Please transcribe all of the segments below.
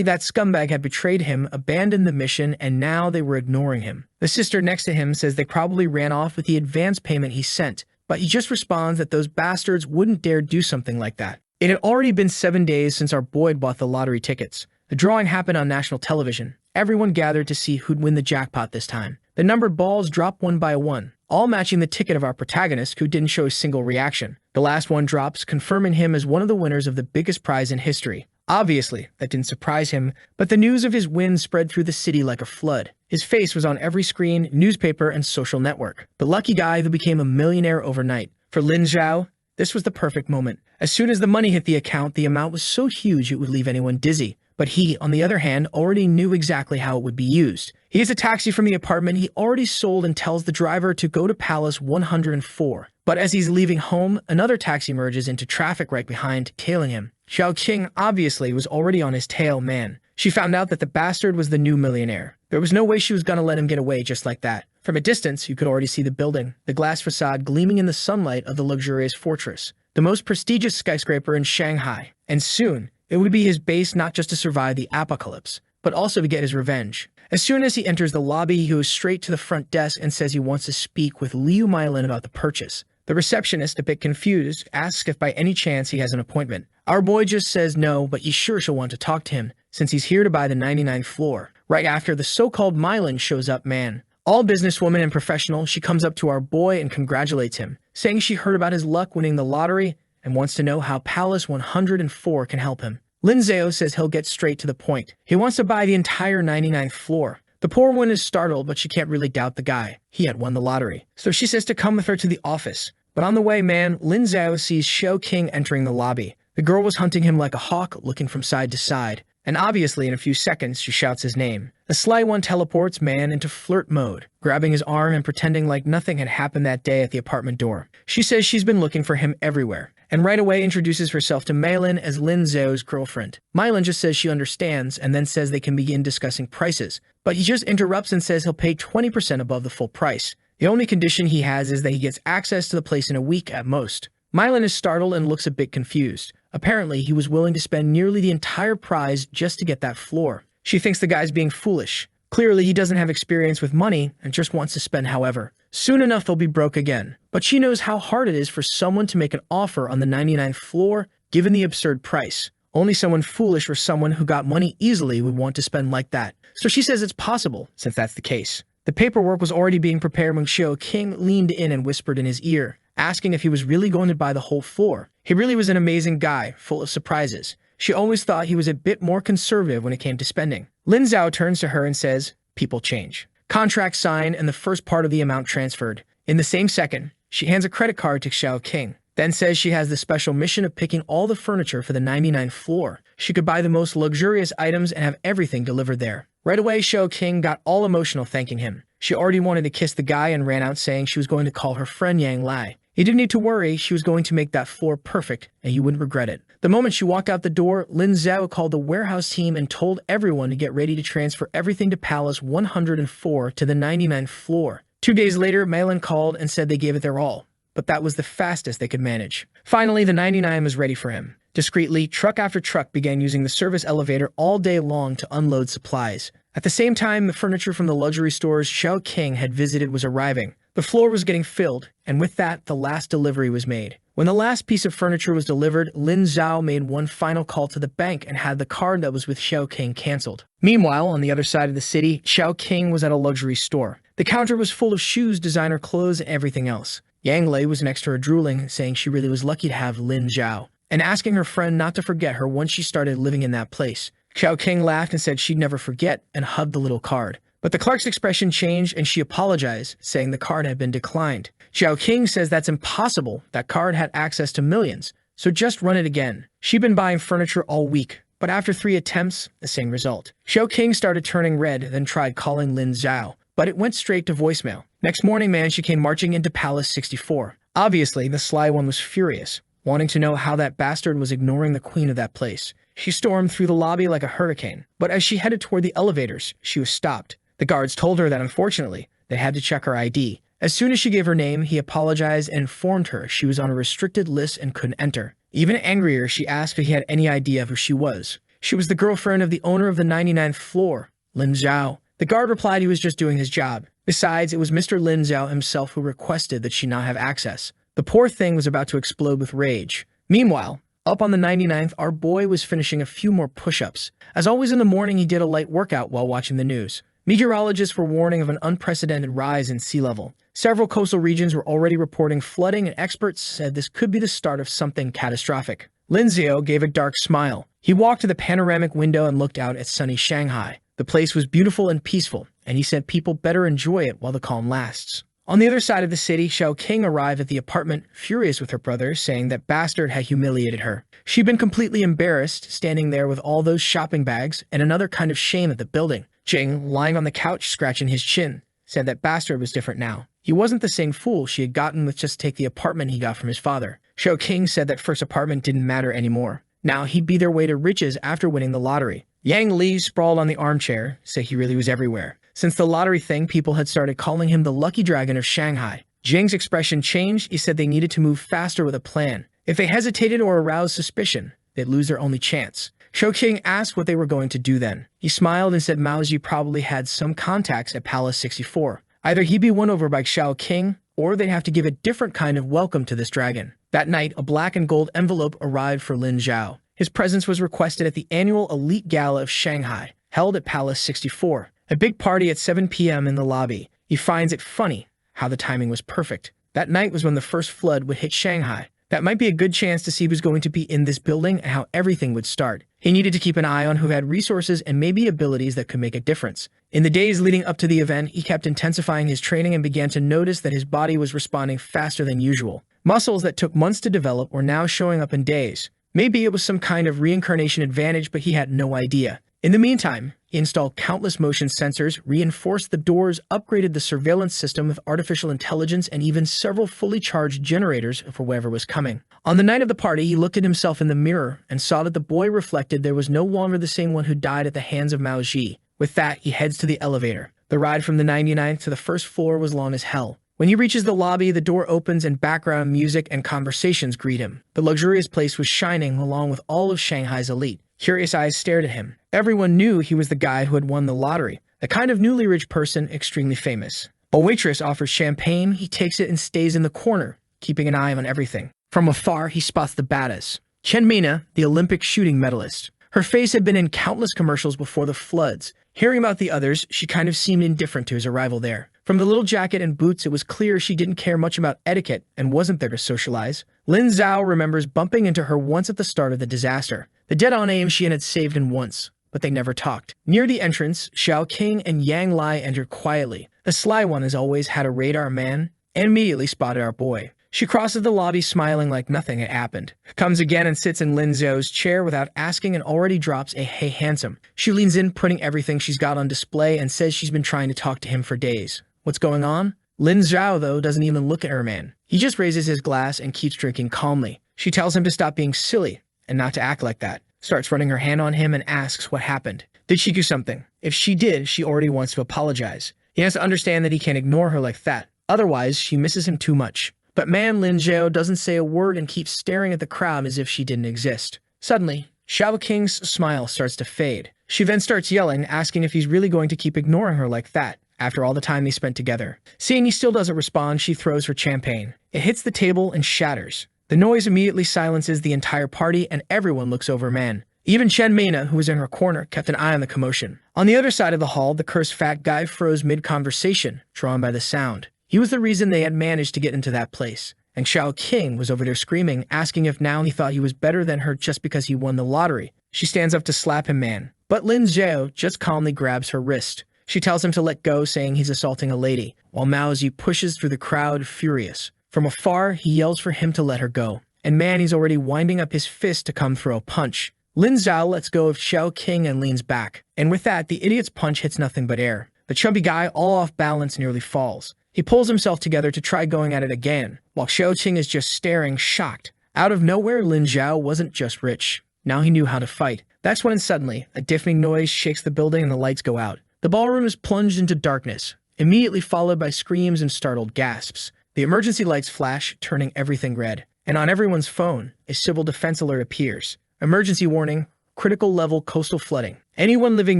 That scumbag had betrayed him, abandoned the mission, and now they were ignoring him. The sister next to him says they probably ran off with the advance payment he sent, but he just responds that those bastards wouldn't dare do something like that. It had already been 7 days since our boy bought the lottery tickets. The drawing happened on national television. Everyone gathered to see who'd win the jackpot this time. The numbered balls dropped one by one, all matching the ticket of our protagonist, who didn't show a single reaction. The last one drops, confirming him as one of the winners of the biggest prize in history. Obviously, that didn't surprise him, but the news of his win spread through the city like a flood. His face was on every screen, newspaper, and social network. The lucky guy who became a millionaire overnight. For Lin Zhao, this was the perfect moment. As soon as the money hit the account, the amount was so huge it would leave anyone dizzy. But he, on the other hand, already knew exactly how it would be used. He gets a taxi from the apartment he already sold and tells the driver to go to Palace 104. But as he's leaving home, another taxi merges into traffic right behind, tailing him. Xiao Qing obviously was already on his tail, man. She found out that the bastard was the new millionaire. There was no way she was gonna let him get away just like that. From a distance, you could already see the building, the glass facade gleaming in the sunlight of the luxurious fortress, the most prestigious skyscraper in Shanghai. And soon, it would be his base not just to survive the apocalypse, but also to get his revenge. As soon as he enters the lobby, he goes straight to the front desk and says he wants to speak with Liu Mylin about the purchase. The receptionist, a bit confused, asks if by any chance he has an appointment. Our boy just says no, but he's sure she'll want to talk to him, since he's here to buy the 99th floor. Right after the so-called Mylin shows up, man. All businesswoman and professional, she comes up to our boy and congratulates him, saying she heard about his luck winning the lottery and wants to know how Palace 104 can help him. Lin Zhao says he'll get straight to the point. He wants to buy the entire 99th floor. The poor one is startled, but she can't really doubt the guy. He had won the lottery. So she says to come with her to the office. But on the way, man, Lin Zhao sees Xiao Qing entering the lobby. The girl was hunting him like a hawk, looking from side to side. And obviously, in a few seconds, she shouts his name. The sly one teleports man into flirt mode, grabbing his arm and pretending like nothing had happened that day at the apartment door. She says she's been looking for him everywhere, and right away introduces herself to Mylin as Lin Zhao's girlfriend. Mylin just says she understands, and then says they can begin discussing prices. But he just interrupts and says he'll pay 20% above the full price. The only condition he has is that he gets access to the place in a week at most. Mylin is startled and looks a bit confused. Apparently, he was willing to spend nearly the entire prize just to get that floor. She thinks the guy's being foolish. Clearly, he doesn't have experience with money and just wants to spend however. Soon enough, they'll be broke again. But she knows how hard it is for someone to make an offer on the 99th floor, given the absurd price. Only someone foolish or someone who got money easily would want to spend like that. So she says it's possible, since that's the case. The paperwork was already being prepared when Xiao Qing leaned in and whispered in his ear, asking if he was really going to buy the whole floor. He really was an amazing guy, full of surprises. She always thought he was a bit more conservative when it came to spending. Lin Zhao turns to her and says, "People change." Contract signed and the first part of the amount transferred. In the same second, she hands a credit card to Xiao Qing, then says she has the special mission of picking all the furniture for the 99th floor. She could buy the most luxurious items and have everything delivered there. Right away, Xiao Qing got all emotional thanking him. She already wanted to kiss the guy and ran out saying she was going to call her friend Yang Lai. He didn't need to worry, she was going to make that floor perfect, and he wouldn't regret it. The moment she walked out the door, Lin Zhao called the warehouse team and told everyone to get ready to transfer everything to Palace 104 to the 99th floor. 2 days later, Mylin called and said they gave it their all, but that was the fastest they could manage. Finally, the 99 was ready for him. Discreetly, truck after truck began using the service elevator all day long to unload supplies. At the same time, the furniture from the luxury stores Xiao Qing had visited was arriving. The floor was getting filled, and with that, the last delivery was made. When the last piece of furniture was delivered, Lin Zhao made one final call to the bank and had the card that was with Xiao Qing canceled. Meanwhile, on the other side of the city, Xiao Qing was at a luxury store. The counter was full of shoes, designer clothes, and everything else. Yang Lei was next to her drooling, saying she really was lucky to have Lin Zhao, and asking her friend not to forget her once she started living in that place. Xiao Qing laughed and said she'd never forget and hugged the little card. But the clerk's expression changed and she apologized, saying the card had been declined. Xiao Qing says that's impossible. That card had access to millions, so just run it again. She'd been buying furniture all week, but after 3 attempts, the same result. Xiao Qing started turning red, then tried calling Lin Zhao, but it went straight to voicemail. Next morning, man, she came marching into Palace 64. Obviously, the sly one was furious, wanting to know how that bastard was ignoring the queen of that place. She stormed through the lobby like a hurricane, but as she headed toward the elevators, she was stopped. The guards told her that unfortunately, they had to check her ID. As soon as she gave her name, he apologized and informed her she was on a restricted list and couldn't enter. Even angrier, she asked if he had any idea of who she was. She was the girlfriend of the owner of the 99th floor, Lin Zhao. The guard replied he was just doing his job. Besides, it was Mr. Lin Zhao himself who requested that she not have access. The poor thing was about to explode with rage. Meanwhile, up on the 99th, our boy was finishing a few more push-ups. As always in the morning, he did a light workout while watching the news. Meteorologists were warning of an unprecedented rise in sea level. Several coastal regions were already reporting flooding, and experts said this could be the start of something catastrophic. Lin Zhao gave a dark smile. He walked to the panoramic window and looked out at sunny Shanghai. The place was beautiful and peaceful, and he said people better enjoy it while the calm lasts. On the other side of the city, Xiao King arrived at the apartment, furious with her brother, saying that Bastard had humiliated her. She'd been completely embarrassed, standing there with all those shopping bags and another kind of shame at the building. Jing, lying on the couch scratching his chin, said that Bastard was different now. He wasn't the same fool she had gotten with just take the apartment he got from his father. Xiao King said that first apartment didn't matter anymore. Now he'd be their way to riches after winning the lottery. Yang Li sprawled on the armchair, said he really was everywhere. Since the lottery thing, people had started calling him the Lucky Dragon of Shanghai. Jing's expression changed. He said they needed to move faster with a plan. If they hesitated or aroused suspicion, they'd lose their only chance. Xiao King asked what they were going to do then. He smiled and said Mao Ji probably had some contacts at Palace 64. Either he'd be won over by Xiao King, or they'd have to give a different kind of welcome to this dragon. That night, a black and gold envelope arrived for Lin Zhao. His presence was requested at the annual Elite Gala of Shanghai, held at Palace 64. A big party at 7 p.m. in the lobby. He finds it funny how the timing was perfect. That night was when the first flood would hit Shanghai. That might be a good chance to see who was going to be in this building and how everything would start. He needed to keep an eye on who had resources and maybe abilities that could make a difference. In the days leading up to the event, he kept intensifying his training and began to notice that his body was responding faster than usual. Muscles that took months to develop were now showing up in days. Maybe it was some kind of reincarnation advantage, but he had no idea. In the meantime, he installed countless motion sensors, reinforced the doors, upgraded the surveillance system with artificial intelligence, and even several fully charged generators for whatever was coming. On the night of the party, he looked at himself in the mirror and saw that the boy reflected there was no longer the same one who died at the hands of Mao Ji. With that, he heads to the elevator. The ride from the 99th to the first floor was long as hell. When he reaches the lobby, the door opens and background music and conversations greet him. The luxurious place was shining along with all of Shanghai's elite. Curious eyes stared at him. Everyone knew he was the guy who had won the lottery, the kind of newly rich person extremely famous. A waitress offers champagne, he takes it and stays in the corner, keeping an eye on everything. From afar, he spots the badass, Chen Mina, the Olympic shooting medalist. Her face had been in countless commercials before the floods. Hearing about the others, she kind of seemed indifferent to his arrival there. From the little jacket and boots, it was clear she didn't care much about etiquette and wasn't there to socialize. Lin Zhao remembers bumping into her once at the start of the disaster. The dead-on aim she had saved in once, but they never talked. Near the entrance, Xiao King and Yang Lai entered quietly. The sly one as always had a radar man and immediately spotted our boy. She crosses the lobby smiling like nothing had happened. Comes again and sits in Lin Zhou's chair without asking and already drops a "Hey handsome." She leans in, putting everything she's got on display and says she's been trying to talk to him for days. What's going on? Lin Zhao, though, doesn't even look at her man. He just raises his glass and keeps drinking calmly. She tells him to stop being silly and not to act like that. Starts running her hand on him and asks what happened. Did she do something? If she did, she already wants to apologize. He has to understand that he can't ignore her like that. Otherwise, she misses him too much. But man, Lin Zhao doesn't say a word and keeps staring at the crowd as if she didn't exist. Suddenly, Xiao King's smile starts to fade. She then starts yelling, asking if he's really going to keep ignoring her like that, after all the time they spent together. Seeing he still doesn't respond, she throws her champagne. It hits the table and shatters. The noise immediately silences the entire party and everyone looks over man. Even Chen Mina, who was in her corner, kept an eye on the commotion. On the other side of the hall, the cursed fat guy froze mid-conversation, drawn by the sound. He was the reason they had managed to get into that place. And Xiao King was over there screaming, asking if now he thought he was better than her just because he won the lottery. She stands up to slap him, man. But Lin Zhao just calmly grabs her wrist. She tells him to let go, saying he's assaulting a lady, while Mao Ji pushes through the crowd, furious. From afar, he yells for him to let her go. And man, he's already winding up his fist to come throw a punch. Lin Zhao lets go of Xiao King and leans back. And with that, the idiot's punch hits nothing but air. The chubby guy, all off balance, nearly falls. He pulls himself together to try going at it again, while Xiao Qing is just staring, shocked. Out of nowhere, Lin Zhao wasn't just rich. Now he knew how to fight. That's when suddenly, a deafening noise shakes the building and the lights go out. The ballroom is plunged into darkness, immediately followed by screams and startled gasps. The emergency lights flash, turning everything red. And on everyone's phone, a civil defense alert appears. Emergency warning, critical level coastal flooding. Anyone living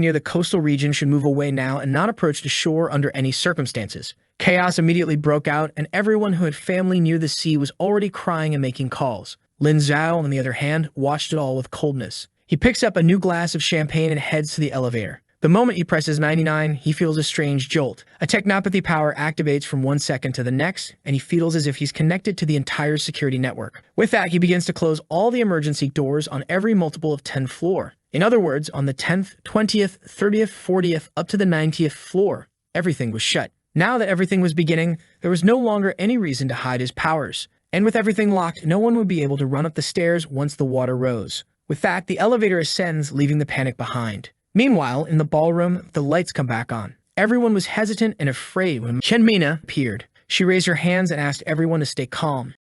near the coastal region should move away now and not approach the shore under any circumstances. Chaos immediately broke out, and everyone who had family near the sea was already crying and making calls. Lin Zhao, on the other hand, watched it all with coldness. He picks up a new glass of champagne and heads to the elevator. The moment he presses 99, he feels a strange jolt. A technopathy power activates from 1 second to the next, and he feels as if he's connected to the entire security network. With that, he begins to close all the emergency doors on every multiple of 10 floor. In other words, on the 10th, 20th, 30th, 40th, up to the 90th floor, everything was shut. Now that everything was beginning, there was no longer any reason to hide his powers. And with everything locked, no one would be able to run up the stairs once the water rose. With that, the elevator ascends, leaving the panic behind. Meanwhile, in the ballroom, the lights come back on. Everyone was hesitant and afraid when Chen Mina appeared. She raised her hands and asked everyone to stay calm.